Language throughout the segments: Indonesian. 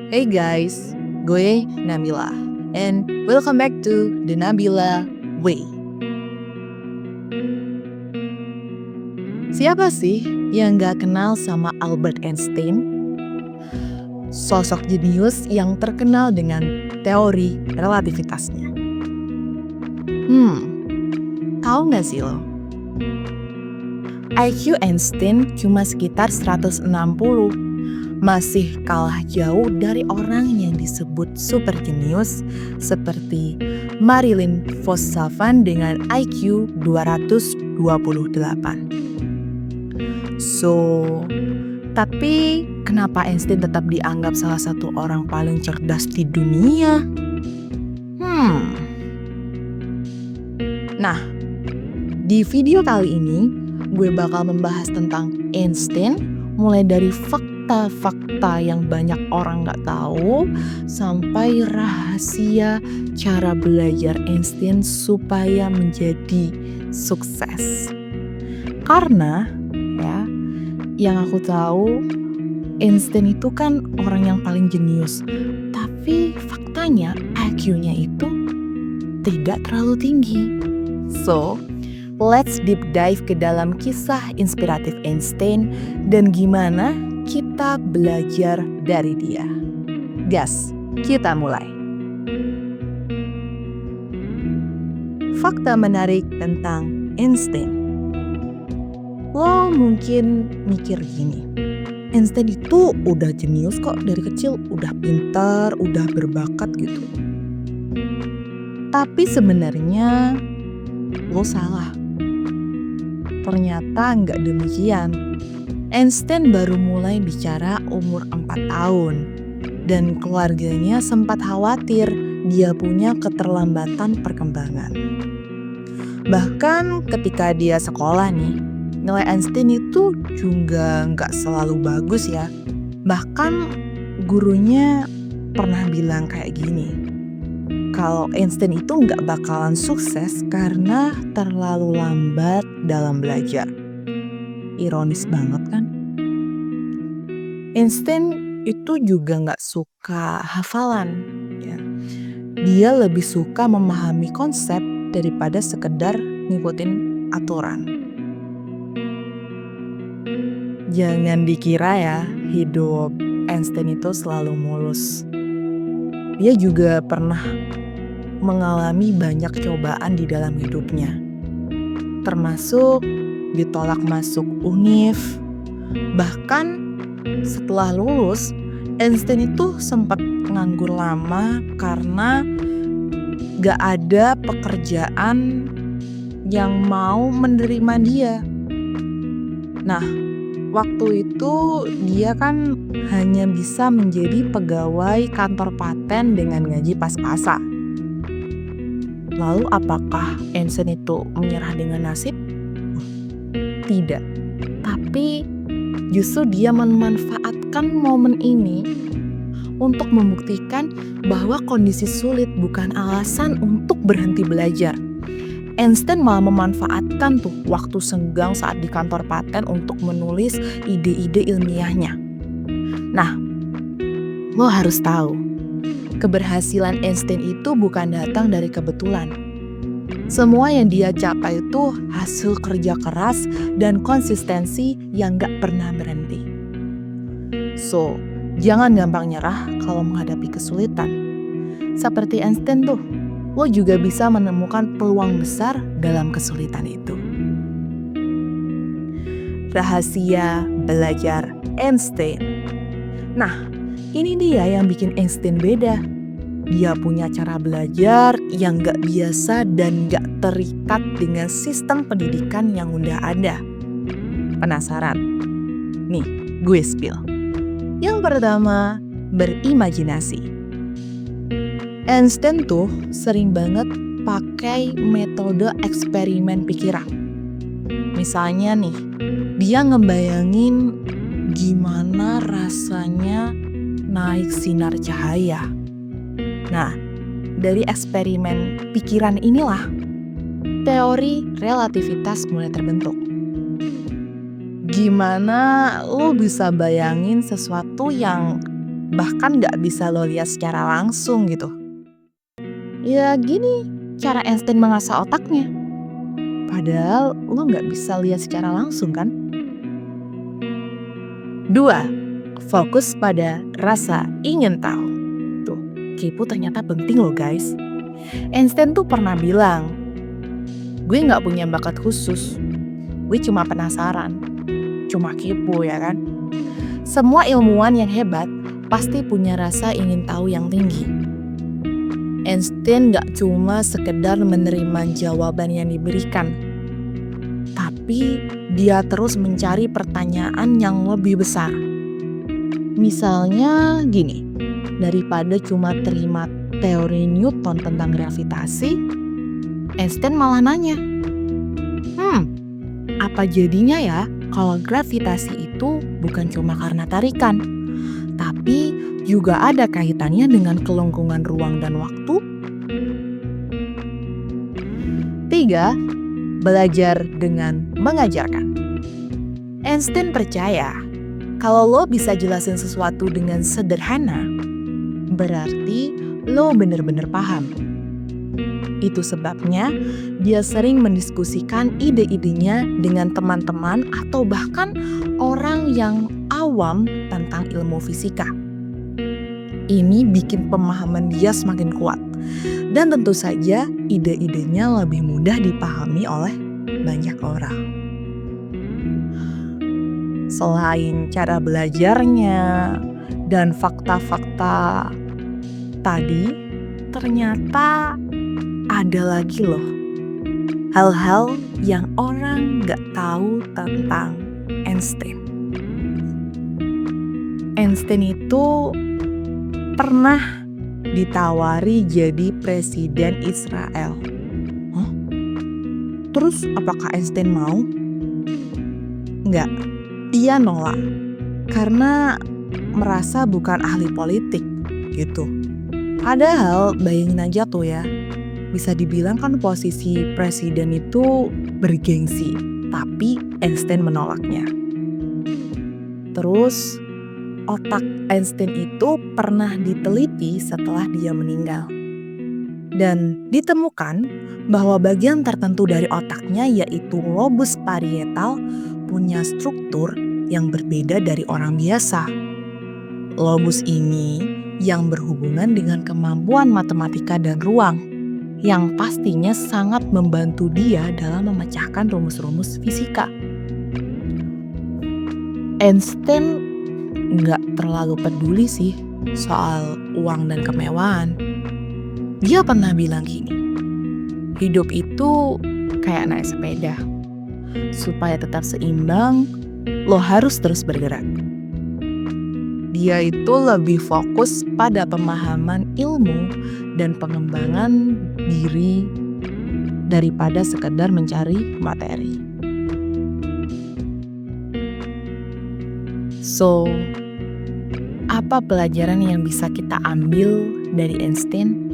Hey guys, gue Nabila, and welcome back to the Nabila Way. Siapa sih yang gak kenal sama Albert Einstein? Sosok jenius yang terkenal dengan teori relativitasnya. Tahu gak sih lo? IQ Einstein cuma sekitar 160, masih kalah jauh dari orang yang disebut super jenius seperti Marilyn Vos-Savant dengan IQ 228. Tapi kenapa Einstein tetap dianggap salah satu orang paling cerdas di dunia? Nah, di video kali ini gue bakal membahas tentang Einstein, mulai dari fakta-fakta yang banyak orang gak tahu sampai rahasia cara belajar Einstein supaya menjadi sukses. Karena ya, yang aku tahu Einstein itu kan orang yang paling jenius, tapi faktanya IQ-nya itu tidak terlalu tinggi. So, let's deep dive ke dalam kisah inspiratif Einstein dan gimana kita belajar dari dia. Gas, kita mulai. Fakta menarik tentang Einstein. Lo mungkin mikir gini, Einstein itu udah jenius kok dari kecil, udah pintar, udah berbakat gitu. Tapi sebenarnya lo salah. Ternyata nggak demikian. Einstein baru mulai bicara umur 4 tahun. Dan keluarganya sempat khawatir dia punya keterlambatan perkembangan. Bahkan ketika dia sekolah nih, nilai Einstein itu juga nggak selalu bagus ya. Bahkan gurunya pernah bilang kayak gini, kalau Einstein itu nggak bakalan sukses karena terlalu lambat dalam belajar. Ironis banget kan? Einstein itu juga nggak suka hafalan. Ya. Dia lebih suka memahami konsep daripada sekedar ngikutin aturan. Jangan dikira ya, hidup Einstein itu selalu mulus. Dia juga pernah mengalami banyak cobaan di dalam hidupnya, termasuk ditolak masuk UNIF. Bahkan setelah lulus, Einstein itu sempat nganggur lama karena gak ada pekerjaan yang mau menerima dia. Nah, waktu itu dia kan hanya bisa menjadi pegawai kantor paten dengan gaji pas-pasan. Lalu apakah Einstein itu menyerah dengan nasib? Tidak. Tapi justru dia memanfaatkan momen ini untuk membuktikan bahwa kondisi sulit bukan alasan untuk berhenti belajar. Einstein malah memanfaatkan tuh waktu senggang saat di kantor paten untuk menulis ide-ide ilmiahnya. Nah, lo harus tahu, keberhasilan Einstein itu bukan datang dari kebetulan. Semua yang dia capai itu hasil kerja keras dan konsistensi yang gak pernah berhenti. So, jangan gampang nyerah kalau menghadapi kesulitan. Seperti Einstein tuh, lo juga bisa menemukan peluang besar dalam kesulitan itu. Rahasia belajar Einstein. Nah, ini dia yang bikin Einstein beda. Dia punya cara belajar yang gak biasa dan gak terikat dengan sistem pendidikan yang udah ada. Penasaran? Nih, gue spill. Yang pertama, berimajinasi. Einstein tuh sering banget pakai metode eksperimen pikiran. Misalnya nih, dia ngebayangin gimana rasanya naik sinar cahaya. Nah, dari eksperimen pikiran inilah teori relativitas mulai terbentuk. Gimana lo bisa bayangin sesuatu yang bahkan nggak bisa lo lihat secara langsung gitu. Ya gini cara Einstein mengasah otaknya. Padahal lo nggak bisa lihat secara langsung kan? 2. Fokus pada rasa ingin tahu. Tuh, kepo ternyata penting loh guys. Einstein tuh pernah bilang, gue nggak punya bakat khusus, gue cuma penasaran, cuma kepo ya kan. Semua ilmuwan yang hebat pasti punya rasa ingin tahu yang tinggi. Einstein nggak cuma sekedar menerima jawaban yang diberikan, tapi dia terus mencari pertanyaan yang lebih besar. Misalnya gini, daripada cuma terima teori Newton tentang gravitasi, Einstein malah nanya, apa jadinya ya kalau gravitasi itu bukan cuma karena tarikan, tapi juga ada kaitannya dengan kelengkungan ruang dan waktu? 3. Belajar dengan mengajarkan. Einstein percaya kalau lo bisa jelasin sesuatu dengan sederhana, berarti lo bener-bener paham. Itu sebabnya dia sering mendiskusikan ide-idenya dengan teman-teman atau bahkan orang yang awam tentang ilmu fisika. Ini bikin pemahaman dia semakin kuat. Dan tentu saja ide-idenya lebih mudah dipahami oleh banyak orang. Selain cara belajarnya dan fakta-fakta tadi, ternyata ada lagi loh hal-hal yang orang gak tahu tentang Einstein. Einstein itu pernah ditawari jadi presiden Israel. Terus apakah Einstein mau? Enggak, dia nolak karena merasa bukan ahli politik gitu. Padahal bayangin aja tuh ya, bisa dibilang kan posisi presiden itu bergengsi, tapi Einstein menolaknya. Terus otak Einstein itu pernah diteliti setelah dia meninggal. Dan ditemukan bahwa bagian tertentu dari otaknya yaitu lobus parietal punya struktur yang berbeda dari orang biasa. Lobus ini yang berhubungan dengan kemampuan matematika dan ruang, yang pastinya sangat membantu dia dalam memecahkan rumus-rumus fisika. Einstein nggak terlalu peduli sih soal uang dan kemewahan. Dia pernah bilang gini, hidup itu kayak naik sepeda. Supaya tetap seimbang, lo harus terus bergerak. Dia itu lebih fokus pada pemahaman ilmu dan pengembangan diri daripada sekedar mencari materi. So, apa pelajaran yang bisa kita ambil dari Einstein?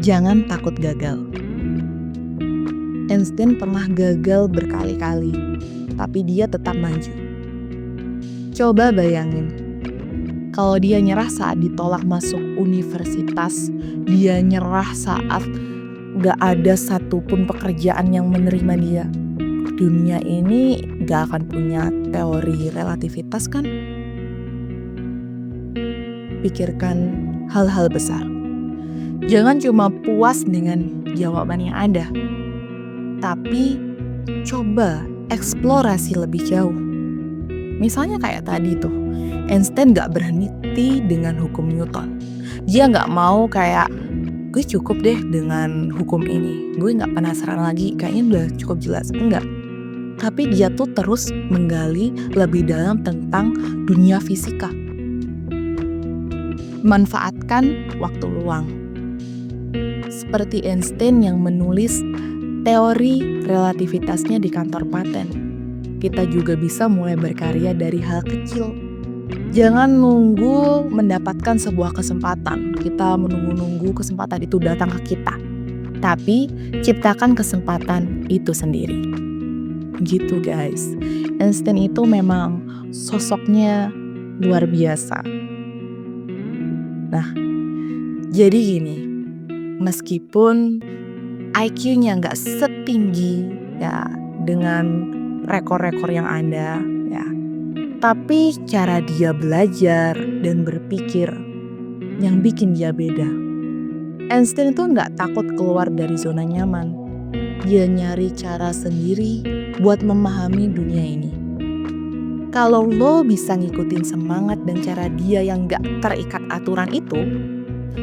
Jangan takut gagal. Einstein pernah gagal berkali-kali, tapi dia tetap maju. Coba bayangin, kalau dia nyerah saat ditolak masuk universitas, dia nyerah saat gak ada satupun pekerjaan yang menerima dia. Dunia ini gak akan punya teori relativitas kan? Pikirkan hal-hal besar. Jangan cuma puas dengan jawaban yang ada, tapi coba eksplorasi lebih jauh. Misalnya kayak tadi tuh, Einstein gak berhenti dengan hukum Newton. Dia gak mau kayak, gue cukup deh dengan hukum ini, gue gak penasaran lagi, kayaknya udah cukup jelas. Enggak. Tapi dia tuh terus menggali lebih dalam tentang dunia fisika. Manfaatkan waktu luang. Seperti Einstein yang menulis teori relativitasnya di kantor paten. Kita juga bisa mulai berkarya dari hal kecil. Jangan nunggu mendapatkan sebuah kesempatan. Kita menunggu-nunggu kesempatan itu datang ke kita. Tapi ciptakan kesempatan itu sendiri. Gitu guys. Einstein itu memang sosoknya luar biasa. Nah, jadi gini, meskipun IQ-nya nggak setinggi ya dengan rekor-rekor yang ada ya, tapi cara dia belajar dan berpikir yang bikin dia beda. Einstein itu nggak takut keluar dari zona nyaman. Dia nyari cara sendiri buat memahami dunia ini. Kalau lo bisa ngikutin semangat dan cara dia yang gak terikat aturan itu,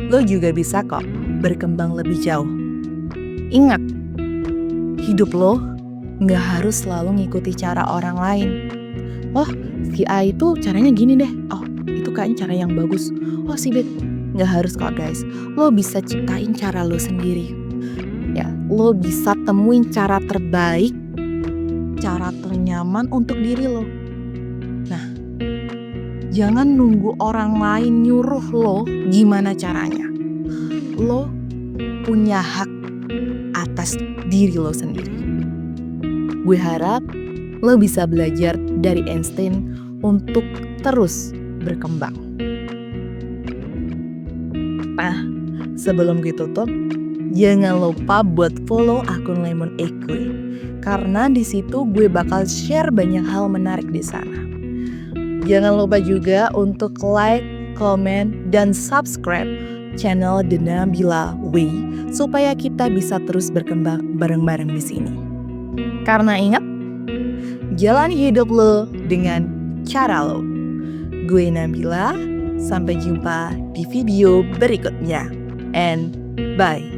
lo juga bisa kok berkembang lebih jauh. Ingat, hidup lo gak harus selalu ngikuti cara orang lain. Oh, si A itu caranya gini deh. Oh, itu kayaknya cara yang bagus. Oh, si B. Gak harus kok guys. Lo bisa ciptain cara lo sendiri. Ya, lo bisa temuin cara terbaik, cara ternyaman untuk diri lo. Nah, jangan nunggu orang lain nyuruh lo gimana caranya. Lo punya hak atas diri lo sendiri. Gue harap lo bisa belajar dari Einstein untuk terus berkembang. Nah, sebelum gue tutup, jangan lupa buat follow akun Lemon Equi, karena di situ gue bakal share banyak hal menarik di sana. Jangan lupa juga untuk like, komen, dan subscribe channel The Nabila Way supaya kita bisa terus berkembang bareng-bareng di sini. Karena ingat, jalani hidup lo dengan cara lo. Gue Nabila, sampai jumpa di video berikutnya. And bye.